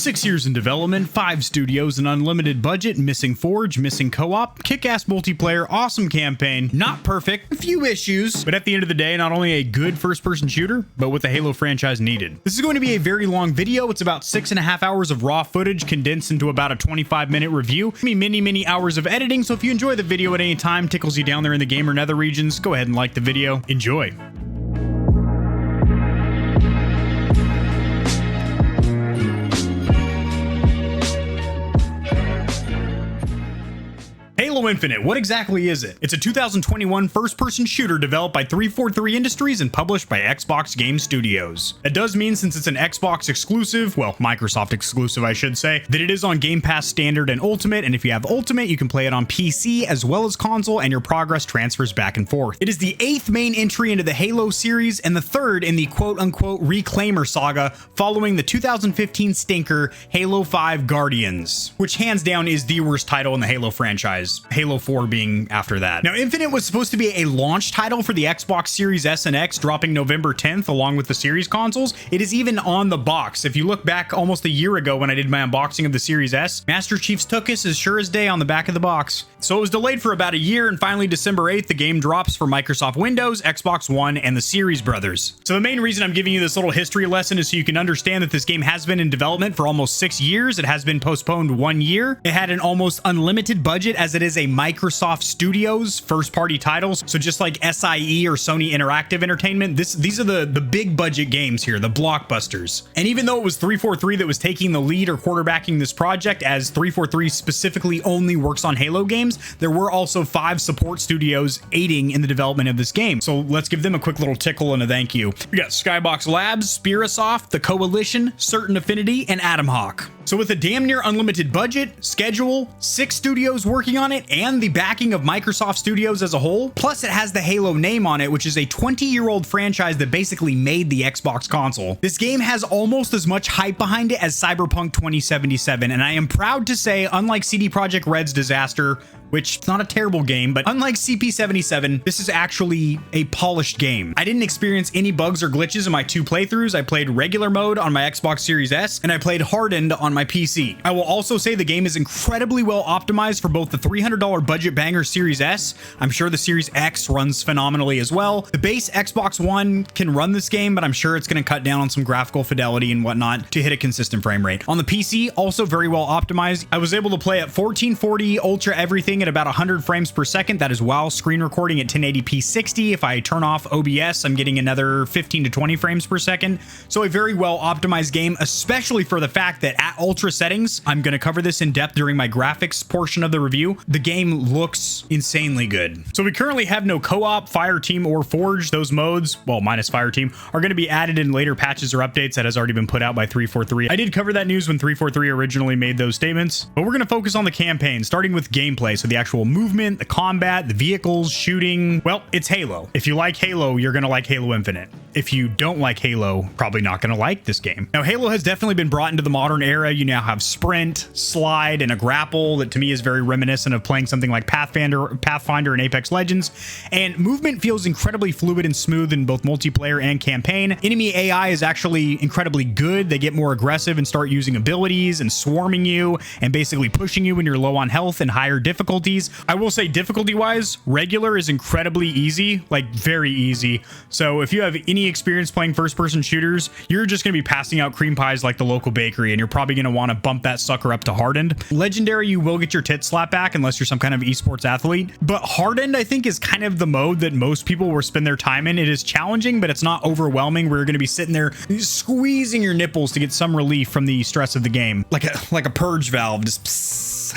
6 years in development, 5 studios, an unlimited budget, missing Forge, missing co-op, kick-ass multiplayer, awesome campaign, not perfect, a few issues, but at the end of the day, not only a good first-person shooter, but what the Halo franchise needed. This is going to be a very long video. It's about 6.5 hours of raw footage condensed into about a 25-minute review. Many hours of editing, so if you enjoy the video at any time, tickles you down there in the gamer nether regions, go ahead and like the video. Enjoy. Halo Infinite, what exactly is it? It's a 2021 first-person shooter developed by 343 Industries and published by Xbox Game Studios. That does mean, since it's an Xbox exclusive, well, Microsoft exclusive I should say, that it is on Game Pass Standard and Ultimate, and if you have Ultimate, you can play it on PC as well as console, and your progress transfers back and forth. It is the 8th main entry into the Halo series, and the 3rd in the quote-unquote Reclaimer saga, following the 2015 stinker Halo 5 Guardians, which hands down is the worst title in the Halo franchise. Halo 4 being after that. Now, Infinite was supposed to be a launch title for the Xbox Series S and X, dropping November 10th along with the series consoles. It is even on the box. If you look back almost a year ago when I did my unboxing of the Series S, Master Chief's took us as sure as day on the back of the box. So it was delayed for about a year, and finally December 8th, the game drops for Microsoft Windows, Xbox One, and the Series brothers. So the main reason I'm giving you this little history lesson is so you can understand that this game has been in development for almost 6 years. It has been postponed 1 year. It had an almost unlimited budget, as it is a Microsoft Studios first-party titles. So just like SIE or Sony Interactive Entertainment, these are the big budget games here, the blockbusters. And even though it was 343 that was taking the lead or quarterbacking this project, as 343 specifically only works on Halo games, there were also 5 support studios aiding in the development of this game. So let's give them a quick little tickle and a thank you. We got Skybox Labs, Spirasoft, The Coalition, Certain Affinity, and Atom Hawk. So with a damn near unlimited budget, schedule, 6 studios working on it, and the backing of Microsoft Studios as a whole, plus it has the Halo name on it, which is a 20-year-old franchise that basically made the Xbox console. This game has almost as much hype behind it as Cyberpunk 2077, and I am proud to say, unlike CD Projekt Red's Disaster, which is not a terrible game, but unlike CP77, this is actually a polished game. I didn't experience any bugs or glitches in my 2 playthroughs. I played regular mode on my Xbox Series S, and I played hardened on my PC. I will also say the game is incredibly well optimized for both the $300 budget banger Series S. I'm sure the Series X runs phenomenally as well. The base Xbox One can run this game, but I'm sure it's going to cut down on some graphical fidelity and whatnot to hit a consistent frame rate. On the PC, also very well optimized. I was able to play at 1440 Ultra everything at about 100 frames per second. That is while screen recording at 1080p 60. If I turn off OBS, I'm getting another 15 to 20 frames per second. So a very well optimized game, especially for the fact that at ultra settings, I'm going to cover this in depth during my graphics portion of the review, the game looks insanely good. So we currently have no co-op, fire team, or forge. Those modes, well, minus fire team, are going to be added in later patches or updates that has already been put out by 343. I did cover that news when 343 originally made those statements, but we're going to focus on the campaign, starting with gameplay. So the actual movement, the combat, the vehicles, shooting. Well, it's Halo. If you like Halo, you're going to like Halo Infinite. If you don't like Halo, probably not going to like this game. Now, Halo has definitely been brought into the modern era. You now have sprint, slide, and a grapple that to me is very reminiscent of playing something like Pathfinder and Apex Legends. And movement feels incredibly fluid and smooth in both multiplayer and campaign. Enemy AI is actually incredibly good. They get more aggressive and start using abilities and swarming you and basically pushing you when you're low on health and higher difficulties. I will say, difficulty-wise, regular is incredibly easy, like very easy. So if you have any experience playing first-person shooters, you're just going to be passing out cream pies like the local bakery, and you're probably going to want to bump that sucker up to hardened. Legendary, you will get your tit slapped back unless you're some kind of esports athlete, but hardened, I think, is kind of the mode that most people will spend their time in. It is challenging, but it's not overwhelming where you're going to be sitting there squeezing your nipples to get some relief from the stress of the game, like a purge valve, just psst.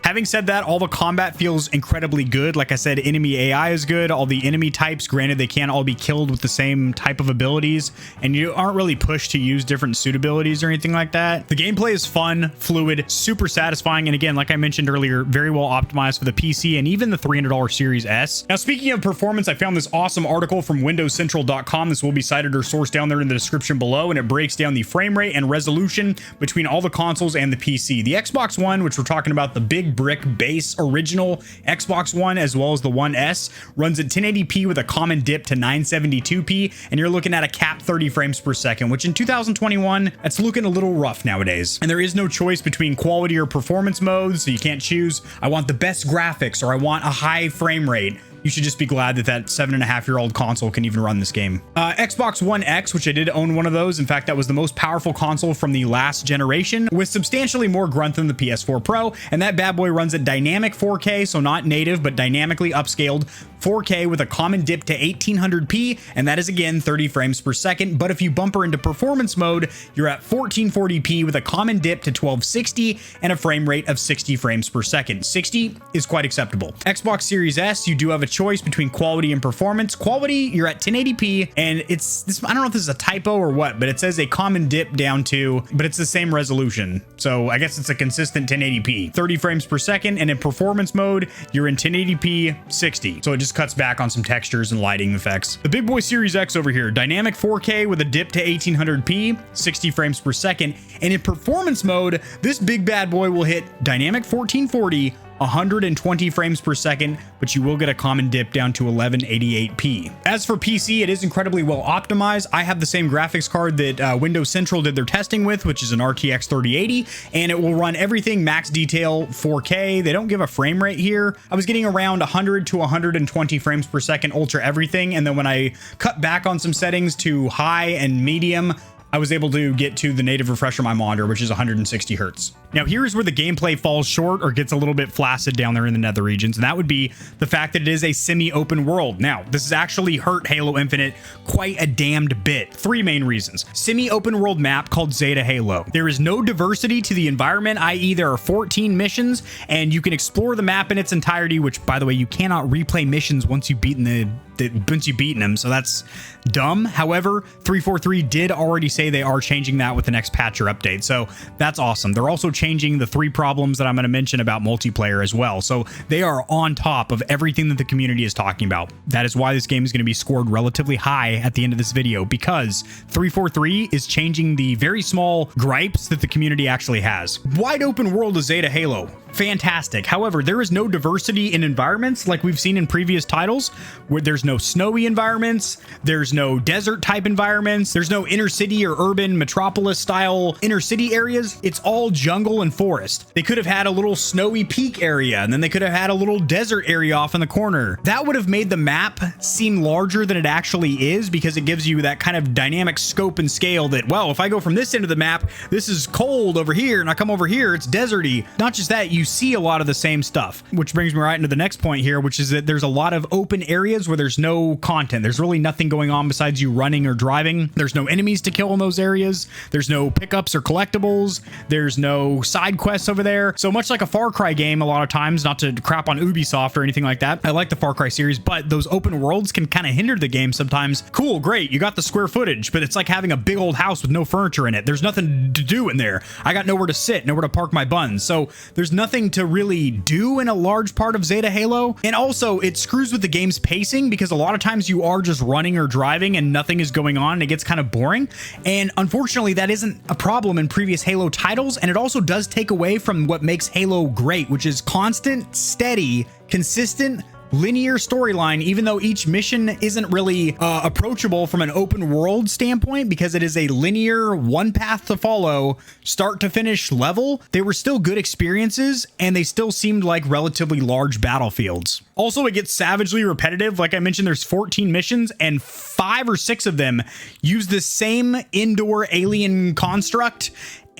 Having said that, all the combat feels incredibly good. Like I said, enemy AI is good. All the enemy types, granted, they can't all be killed with the same type of abilities, and you aren't really pushed to use different suit abilities or anything like that. The gameplay is fun, fluid, super satisfying, and again, like I mentioned earlier, very well optimized for the PC and even the $300 Series S. Now, speaking of performance, I found this awesome article from windowscentral.com. This will be cited or sourced down there in the description below, and it breaks down the frame rate and resolution between all the consoles and the PC. The Xbox One, which we're talking about, the big brick base original Xbox One as well as the One S, runs at 1080p with a common dip to 972p, and you're looking at a capped 30 frames per second, which in 2021, that's looking a little rough nowadays. And there is no choice between quality or performance modes, so you can't choose, I want the best graphics or I want a high frame rate. You should just be glad that that 7.5-year-old console can even run this game. Xbox One X, which I did own one of those. In fact, that was the most powerful console from the last generation with substantially more grunt than the PS4 Pro. And that bad boy runs at dynamic 4K, so not native, but dynamically upscaled 4K with a common dip to 1800p. And that is again 30 frames per second. But if you bumper into performance mode, you're at 1440p with a common dip to 1260 and a frame rate of 60 frames per second. 60 is quite acceptable. Xbox Series S, you do have a choice between quality and performance. Quality, you're at 1080p, and it's this, I don't know if this is a typo or what, but it says a common dip down to, but it's the same resolution. So I guess it's a consistent 1080p, 30 frames per second. And in performance mode, you're in 1080p 60. So it just cuts back on some textures and lighting effects. The big boy Series X over here, dynamic 4K with a dip to 1800p, 60 frames per second. And in performance mode, this big bad boy will hit dynamic 1440, 120 frames per second, but you will get a common dip down to 1188p. As for PC, it is incredibly well optimized. I have the same graphics card that Windows Central did their testing with, which is an RTX 3080, and it will run everything max detail 4K. They don't give a frame rate here. I was getting around 100 to 120 frames per second ultra everything, and then when I cut back on some settings to high and medium, I was able to get to the native refresh on my monitor, which is 160 hertz. Now, here's where the gameplay falls short or gets a little bit flaccid down there in the nether regions, and that would be the fact that it is a semi-open world. Now, this has actually hurt Halo Infinite quite a damned bit. Three main reasons. Semi-open world map called Zeta Halo. There is no diversity to the environment, i.e. there are 14 missions, and you can explore the map in its entirety, which, by the way, you cannot replay missions once you've beaten them, so that's dumb. However, 343 did already say they are changing that with the next patch or update, so that's awesome. They're also changing the 3 problems that I'm going to mention about multiplayer as well, so they are on top of everything that the community is talking about. That is why this game is going to be scored relatively high at the end of this video, because 343 is changing the very small gripes that the community actually has. Wide open world of Zeta Halo, fantastic. However, there is no diversity in environments like we've seen in previous titles, where there's no snowy environments, there's no desert type environments, there's no inner city or urban metropolis style inner city areas. It's all jungle and forest. They could have had a little snowy peak area, and then they could have had a little desert area off in the corner. That would have made the map seem larger than it actually is, because it gives you that kind of dynamic scope and scale that, well, if I go from this end of the map, this is cold over here, and I come over here, it's deserty. Not just that, you see a lot of the same stuff, which brings me right into the next point here, which is that there's a lot of open areas where there's no content. There's really nothing going on besides you running or driving. There's no enemies to kill in those areas. There's no pickups or collectibles. There's no side quests over there. So much like a Far Cry game, a lot of times, not to crap on Ubisoft or anything like that. I like the Far Cry series, but those open worlds can kind of hinder the game sometimes. Cool, great, you got the square footage, but it's like having a big old house with no furniture in it. There's nothing to do in there. I got nowhere to sit, nowhere to park my buns. So there's nothing to really do in a large part of Zeta Halo. And also, it screws with the game's pacing, because a lot of times you are just running or driving and nothing is going on, and it gets kind of boring. And unfortunately, that isn't a problem in previous Halo titles, and it also does take away from what makes Halo great, which is constant, steady, consistent, linear storyline, even though each mission isn't really approachable from an open world standpoint, because it is a linear one path to follow, start to finish level. They were still good experiences, and they still seemed like relatively large battlefields. Also, it gets savagely repetitive. Like I mentioned, there's 14 missions, and 5 or 6 of them use the same indoor alien construct,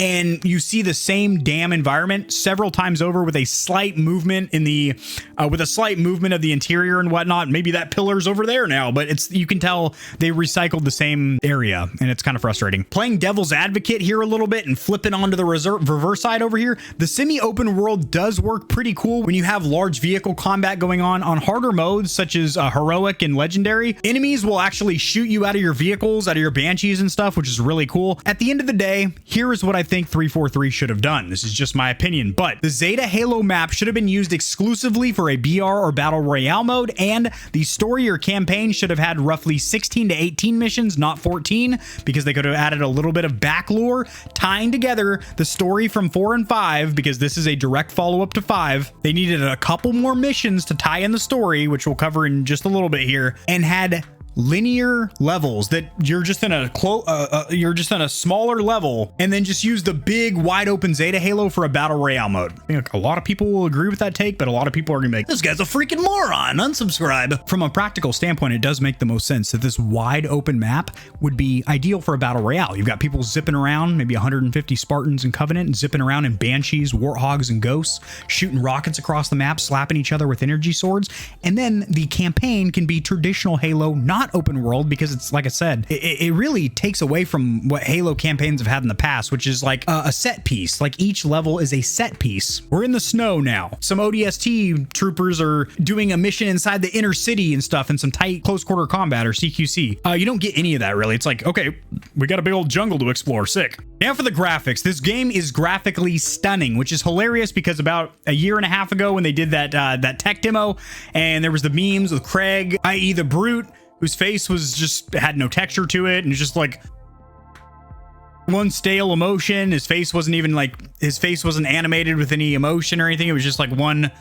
and you see the same damn environment several times over with a slight movement in the of the interior and whatnot. Maybe that pillar's over there now, but you can tell they recycled the same area, and it's kind of frustrating. Playing devil's advocate here a little bit and flipping onto the reverse side over here, the semi-open world does work pretty cool when you have large vehicle combat going on harder modes such as heroic and legendary. Enemies will actually shoot you out of your vehicles, out of your banshees and stuff, which is really cool. At the end of the day, here is what I think 343 should have done. This is just my opinion, but the Zeta Halo map should have been used exclusively for a BR or Battle Royale mode, and the story or campaign should have had roughly 16 to 18 missions, not 14, because they could have added a little bit of back lore tying together the story from 4 and 5, because this is a direct follow-up to 5. They needed a couple more missions to tie in the story, which we'll cover in just a little bit here, and had linear levels that you're just in a smaller level, and then just use the big wide open Zeta Halo for a battle royale mode. I think a lot of people will agree with that take, but a lot of people are gonna be like, this guy's a freaking moron, unsubscribe. From a practical standpoint, it does make the most sense that this wide open map would be ideal for a battle royale. You've got people zipping around, maybe 150 Spartans and Covenant, zipping around in Banshees, Warthogs, and Ghosts, shooting rockets across the map, slapping each other with energy swords. And then the campaign can be traditional Halo, not open world, because it's, like I said, it really takes away from what Halo campaigns have had in the past, which is like a set piece. Like each level is a set piece. We're in the snow now. Some ODST troopers are doing a mission inside the inner city and stuff, and some tight close quarter combat or CQC. You don't get any of that really. It's like, okay, we got a big old jungle to explore. Sick. Now for the graphics. This game is graphically stunning, which is hilarious because about a year and a half ago when they did that tech demo, and there was the memes with Craig, i.e. the Brute, whose face was just had no texture to it, and just like one stale emotion. His face wasn't animated with any emotion or anything. It was just like one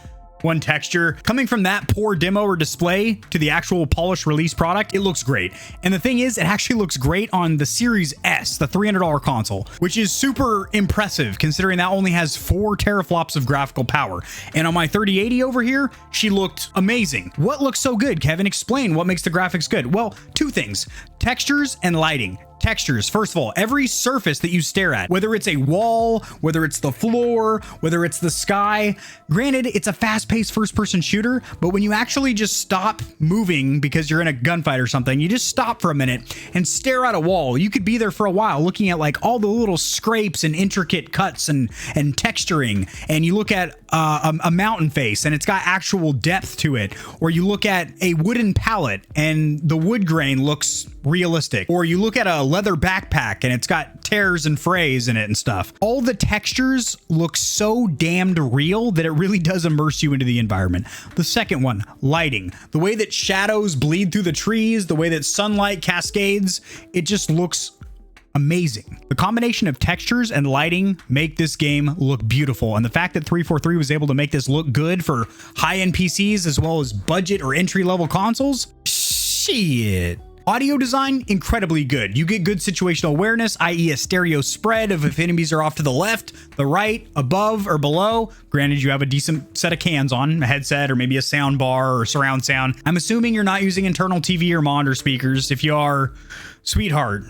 texture. Coming from that poor demo or display to the actual polished release product, it looks great. And the thing is, it actually looks great on the Series S, the $300 console, which is super impressive considering that only has 4 teraflops of graphical power. And on my 3080 over here, she looked amazing. What looks so good, Kevin? Explain what makes the graphics good. Well, 2 things: textures and lighting. Textures. First of all, every surface that you stare at, whether it's a wall, whether it's the floor, whether it's the sky, granted, it's a fast-paced first-person shooter, but when you actually just stop moving because you're in a gunfight or something, you just stop for a minute and stare at a wall. You could be there for a while looking at like all the little scrapes and intricate cuts and texturing, and you look at a mountain face and it's got actual depth to it, or you look at a wooden pallet and the wood grain looks realistic, or you look at a leather backpack and it's got tears and frays in it and stuff. All the textures look so damned real that it really does immerse you into the environment. The second one, lighting. The way that shadows bleed through the trees, the way that sunlight cascades, it just looks amazing. The combination of textures and lighting make this game look beautiful, and the fact that 343 was able to make this look good for high-end PCs as well as budget or entry-level consoles, shit. Audio design, incredibly good. You get good situational awareness, i.e. a stereo spread of if enemies are off to the left, the right, above, or below. Granted, you have a decent set of cans on, a headset, or maybe a sound bar or surround sound. I'm assuming you're not using internal TV or monitor speakers. If you are, sweetheart,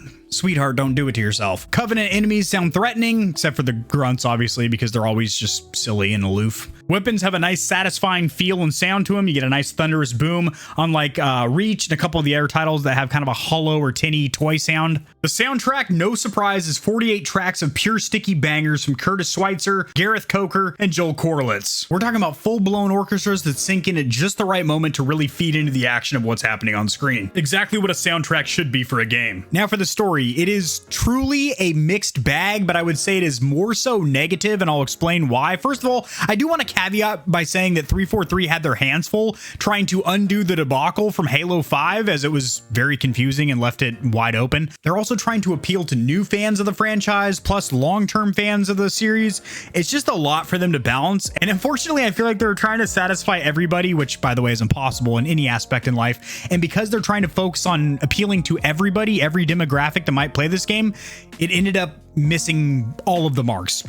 don't do it to yourself. Covenant enemies sound threatening, except for the grunts, obviously, because they're always just silly and aloof. Weapons have a nice satisfying feel and sound to them. You get a nice thunderous boom, unlike Reach and a couple of the other titles that have kind of a hollow or tinny toy sound. The soundtrack, no surprise, is 48 tracks of pure sticky bangers from Curtis Schweitzer, Gareth Coker, and Joel Corlitz. We're talking about full-blown orchestras that sink in at just the right moment to really feed into the action of what's happening on screen. Exactly what a soundtrack should be for a game. Now for the story. It is truly a mixed bag, but I would say it is more so negative, and I'll explain why. First of all, I do want to caveat by saying that 343 had their hands full trying to undo the debacle from Halo 5, as it was very confusing and left it wide open. They're also trying to appeal to new fans of the franchise, plus long-term fans of the series. It's just a lot for them to balance, and unfortunately, I feel like they're trying to satisfy everybody, which, by the way, is impossible in any aspect in life. And because they're trying to focus on appealing to everybody, every demographic that might play this game, it ended up missing all of the marks,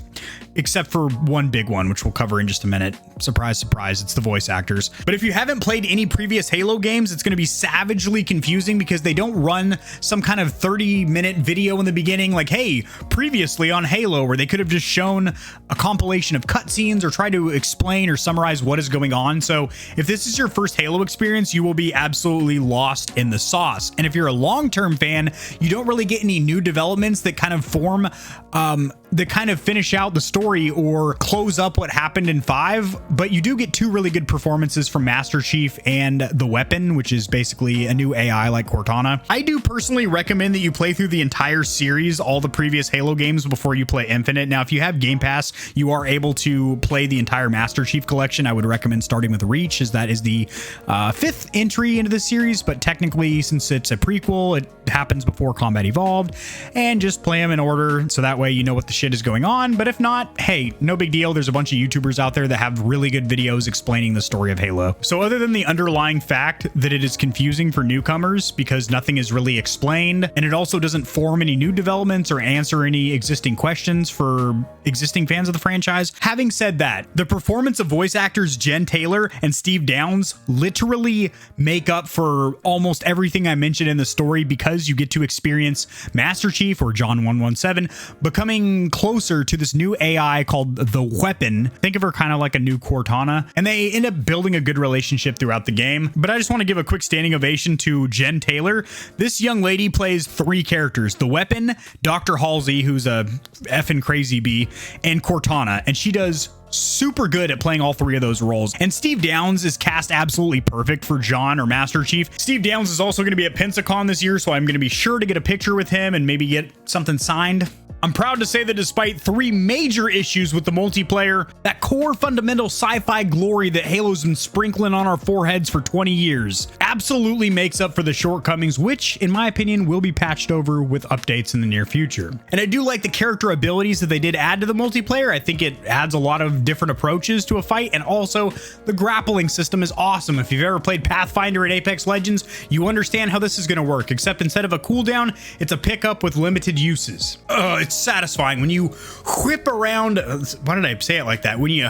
except for one big one, which we'll cover in just a minute. Surprise, surprise, it's the voice actors. But if you haven't played any previous Halo games, it's going to be savagely confusing because they don't run some kind of 30-minute video in the beginning like, hey, previously on Halo, where they could have just shown a compilation of cutscenes or try to explain or summarize what is going on. So if this is your first Halo experience, you will be absolutely lost in the sauce. And if you're a long-term fan, you don't really get any new developments that kind of form kind of finish out the story or close up what happened in 5, but you do get 2 really good performances from Master Chief and the Weapon, which is basically a new AI like Cortana. I do personally recommend that you play through the entire series, all the previous Halo games, before you play Infinite. Now, if you have Game Pass, you are able to play the entire Master Chief collection. I would recommend starting with Reach, as that is the 5th entry into the series, but technically, since it's a prequel, it happens before Combat Evolved, and just play them in order so that way you know what the shit is going on. But if not, hey, no big deal. There's a bunch of YouTubers out there that have really good videos explaining the story of Halo. So other than the underlying fact that it is confusing for newcomers because nothing is really explained, and it also doesn't form any new developments or answer any existing questions for existing fans of the franchise, having said that, the performance of voice actors Jen Taylor and Steve Downes literally make up for almost everything I mentioned in the story, because you get to experience Master Chief, or John 117, becoming closer to this new AI called the Weapon. Think of her kind of like a new Cortana, and they end up building a good relationship throughout the game. But I just want to give a quick standing ovation to Jen Taylor. This young lady plays 3 characters: the Weapon, Dr. Halsey, who's a effing crazy bee, and Cortana, and she does super good at playing all 3 of those roles. And Steve Downes is cast absolutely perfect for John, or Master Chief. Steve Downes is also going to be at Pensacon this year, so I'm going to be sure to get a picture with him and maybe get something signed. I'm proud to say that despite 3 major issues with the multiplayer, that core fundamental sci-fi glory that Halo's been sprinkling on our foreheads for 20 years absolutely makes up for the shortcomings, which, in my opinion, will be patched over with updates in the near future. And I do like the character abilities that they did add to the multiplayer. I think it adds a lot of different approaches to a fight, and also the grappling system is awesome. If you've ever played Pathfinder and Apex Legends, you understand how this is going to work, except instead of a cooldown, it's a pickup with limited uses. It's satisfying when you whip around, why did I say it like that? When you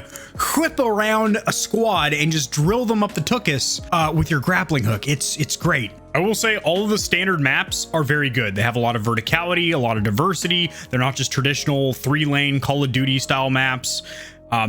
whip around a squad and just drill them up the tuchus with your grappling hook. It's great. I will say all of the standard maps are very good. They have a lot of verticality, a lot of diversity. They're not just traditional 3-lane Call of Duty style maps.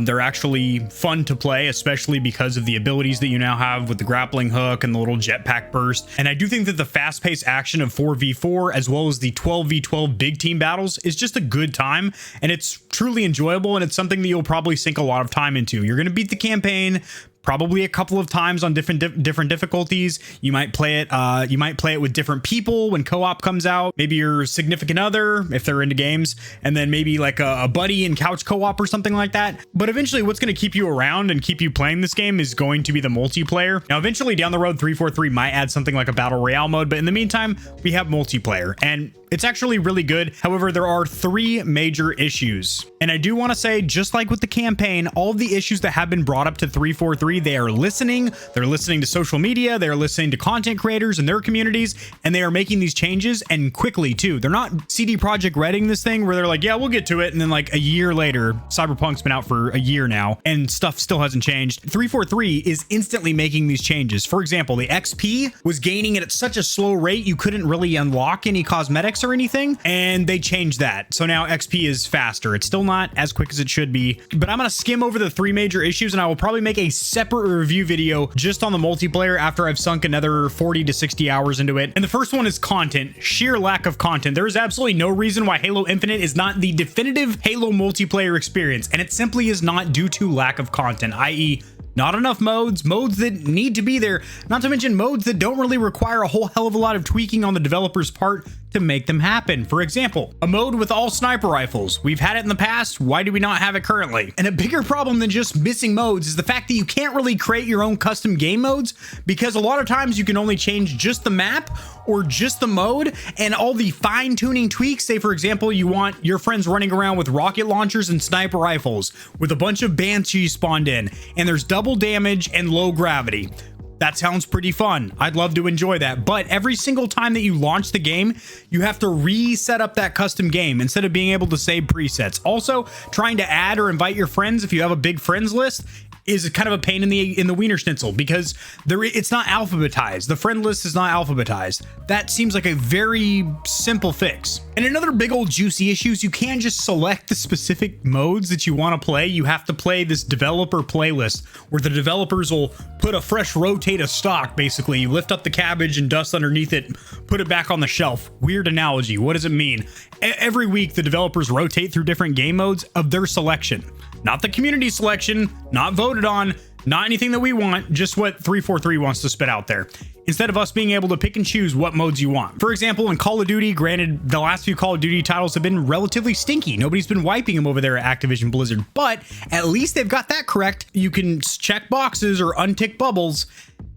They're actually fun to play, especially because of the abilities that you now have with the grappling hook and the little jetpack burst. And I do think that the fast-paced action of 4v4, as well as the 12v12 big team battles, is just a good time, and it's truly enjoyable, and it's something that you'll probably sink a lot of time into. You're going to beat the campaign probably a couple of times on different difficulties. You might play it with different people when co-op comes out, maybe your significant other if they're into games, and then maybe like a buddy in couch co-op or something like that. But eventually what's going to keep you around and keep you playing this game is going to be the multiplayer. Now eventually down the road 343 might add something like a battle royale mode, but in the meantime we have multiplayer, and it's actually really good. However, there are 3 major issues. And I do want to say, just like with the campaign, all of the issues that have been brought up to 343, they are listening. They're listening to social media. They're listening to content creators and their communities, and they are making these changes, and quickly too. They're not CD Projekt Redding this thing where they're like, yeah, we'll get to it. And then like a year later, Cyberpunk's been out for a year now and stuff still hasn't changed. 343 is instantly making these changes. For example, the XP was gaining it at such a slow rate, you couldn't really unlock any cosmetics or anything, and they changed that. So now XP is faster. It's still not as quick as it should be, but I'm gonna skim over the 3 major issues, and I will probably make a separate review video just on the multiplayer after I've sunk another 40 to 60 hours into it. And the first one is content. Sheer lack of content. There is absolutely no reason why Halo Infinite is not the definitive Halo multiplayer experience, and it simply is not due to lack of content, i.e. not enough modes that need to be there, not to mention modes that don't really require a whole hell of a lot of tweaking on the developer's part to make them happen. For example, a mode with all sniper rifles. We've had it in the past. Why do we not have it currently? And a bigger problem than just missing modes is the fact that you can't really create your own custom game modes, because a lot of times you can only change just the map or just the mode, and all the fine-tuning tweaks. Say, for example, you want your friends running around with rocket launchers and sniper rifles with a bunch of banshees spawned in, and there's double damage and low gravity. That sounds pretty fun. I'd love to enjoy that. But every single time that you launch the game, you have to reset up that custom game instead of being able to save presets. Also, trying to add or invite your friends if you have a big friends list, is kind of a pain in the wiener schnitzel because it's not alphabetized. The friend list is not alphabetized. That seems like a very simple fix. And another big old juicy issue is you can't just select the specific modes that you want to play. You have to play this developer playlist where the developers will put a fresh rotate of stock. Basically, you lift up the cabbage and dust underneath it, put it back on the shelf. Weird analogy. What does it mean? Every week, the developers rotate through different game modes of their selection. Not the community selection, not voted on, not anything that we want, just what 343 wants to spit out there. Instead of us being able to pick and choose what modes you want. For example, in Call of Duty, granted, the last few Call of Duty titles have been relatively stinky. Nobody's been wiping them over there at Activision Blizzard, but at least they've got that correct. You can check boxes or untick bubbles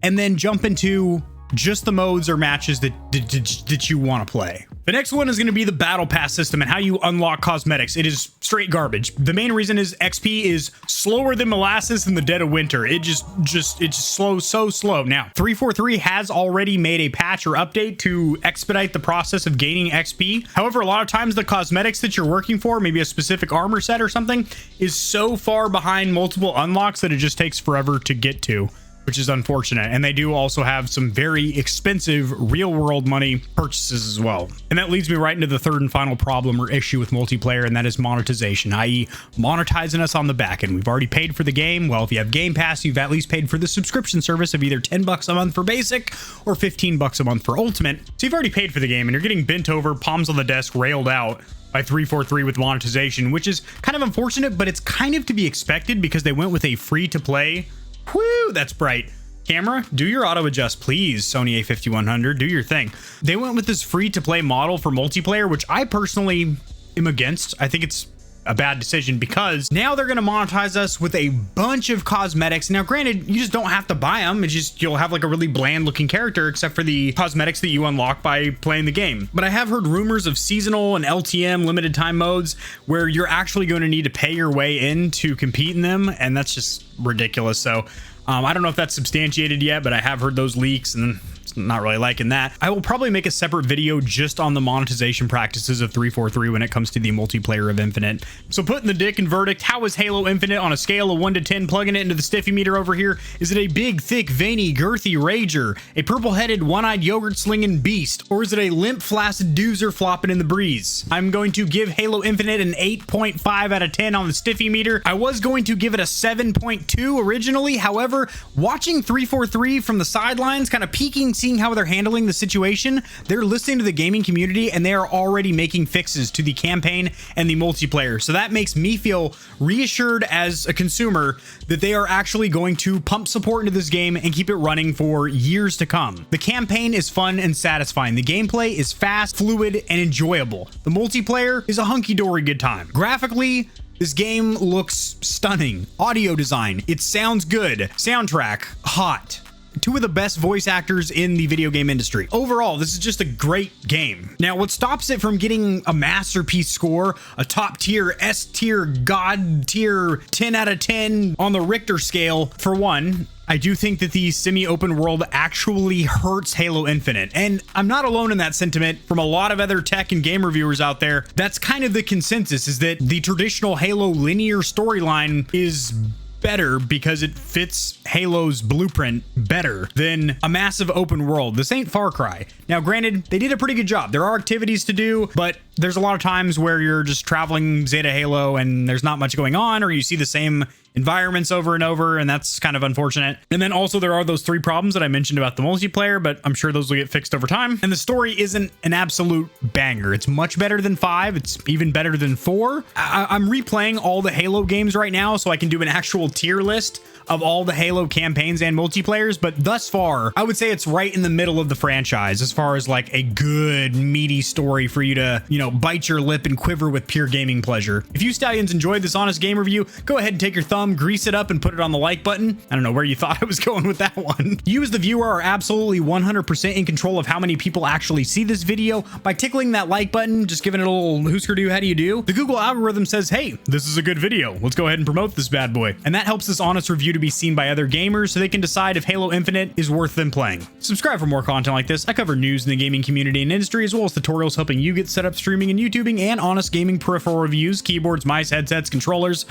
and then jump into just the modes or matches that you want to play. The next one is going to be the battle pass system and how you unlock cosmetics. It is straight garbage. The main reason is XP is slower than molasses in the dead of winter. It's slow, so slow. Now, 343 has already made a patch or update to expedite the process of gaining XP. However, a lot of times the cosmetics that you're working for, maybe a specific armor set or something, is so far behind multiple unlocks that it just takes forever to get to, which is unfortunate. And they do also have some very expensive real world money purchases as well. And that leads me right into the third and final problem or issue with multiplayer, and that is monetization, i.e. monetizing us on the back end. We've already paid for the game. Well, if you have Game Pass, you've at least paid for the subscription service of either $10 a month for basic or $15 a month for ultimate. So you've already paid for the game and you're getting bent over, palms on the desk, railed out by 343 with monetization, which is kind of unfortunate, but it's kind of to be expected because they went with a free to play. Whoo, that's bright. Camera, do your auto adjust, please. Sony A5100, do your thing. They went with this free to play model for multiplayer, which I personally am against. I think it's a bad decision because now they're going to monetize us with a bunch of cosmetics. Now, granted, you just don't have to buy them. It's just you'll have like a really bland looking character except for the cosmetics that you unlock by playing the game. But I have heard rumors of seasonal and LTM limited time modes where you're actually going to need to pay your way in to compete in them. And that's just ridiculous. So I don't know if that's substantiated yet, but I have heard those leaks and not really liking that. I will probably make a separate video just on the monetization practices of 343 when it comes to the multiplayer of Infinite. So putting the dick in verdict, how is Halo Infinite on a scale of 1 to 10? Plugging it into the stiffy meter over here. Is it a big, thick, veiny, girthy rager? A purple-headed, one-eyed yogurt-slinging beast? Or is it a limp, flaccid doozer flopping in the breeze? I'm going to give Halo Infinite an 8.5 out of 10 on the stiffy meter. I was going to give it a 7.2 originally. However, watching 343 from the sidelines, kind of peeking, seeing how they're handling the situation, they're listening to the gaming community and they are already making fixes to the campaign and the multiplayer. So that makes me feel reassured as a consumer that they are actually going to pump support into this game and keep it running for years to come. The campaign is fun and satisfying. The gameplay is fast, fluid, and enjoyable. The multiplayer is a hunky-dory good time. Graphically, this game looks stunning. Audio design, it sounds good. Soundtrack, hot. Two of the best voice actors in the video game industry. Overall, this is just a great game. Now, what stops it from getting a masterpiece score, a top tier, S tier, God tier, 10 out of 10 on the Richter scale, for one, I do think that the semi-open world actually hurts Halo Infinite. And I'm not alone in that sentiment. From a lot of other tech and game reviewers out there, that's kind of the consensus, is that the traditional Halo linear storyline is better because it fits Halo's blueprint better than a massive open world. This ain't Far Cry. Now, granted, they did a pretty good job. There are activities to do, but there's a lot of times where you're just traveling Zeta Halo and there's not much going on, or you see the same environments over and over, and that's kind of unfortunate. And then also there are those three problems that I mentioned about the multiplayer, but I'm sure those will get fixed over time. And the story isn't an absolute banger. It's much better than 5. It's even better than 4. I'm replaying all the Halo games right now so I can do an actual tier list of all the Halo campaigns and multiplayers, but thus far, I would say it's right in the middle of the franchise as far as like a good, meaty story for you to, bite your lip and quiver with pure gaming pleasure. If you Stallions enjoyed this honest game review, go ahead and take your thumb, grease it up, and put it on the like button. I don't know where you thought I was going with that one. You as the viewer are absolutely 100% in control of how many people actually see this video by tickling that like button, just giving it a little Husker do, how do you do? The Google algorithm says, hey, this is a good video. Let's go ahead and promote this bad boy. And that helps this honest review to be seen by other gamers so they can decide if Halo Infinite is worth them playing. Subscribe for more content like this. I cover news in the gaming community and industry, as well as tutorials helping you get set up streaming and YouTubing, and honest gaming peripheral reviews, keyboards, mice, headsets, controllers,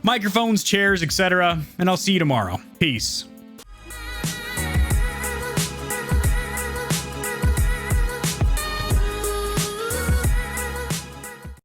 microphones, chairs, etc. And I'll see you tomorrow. Peace.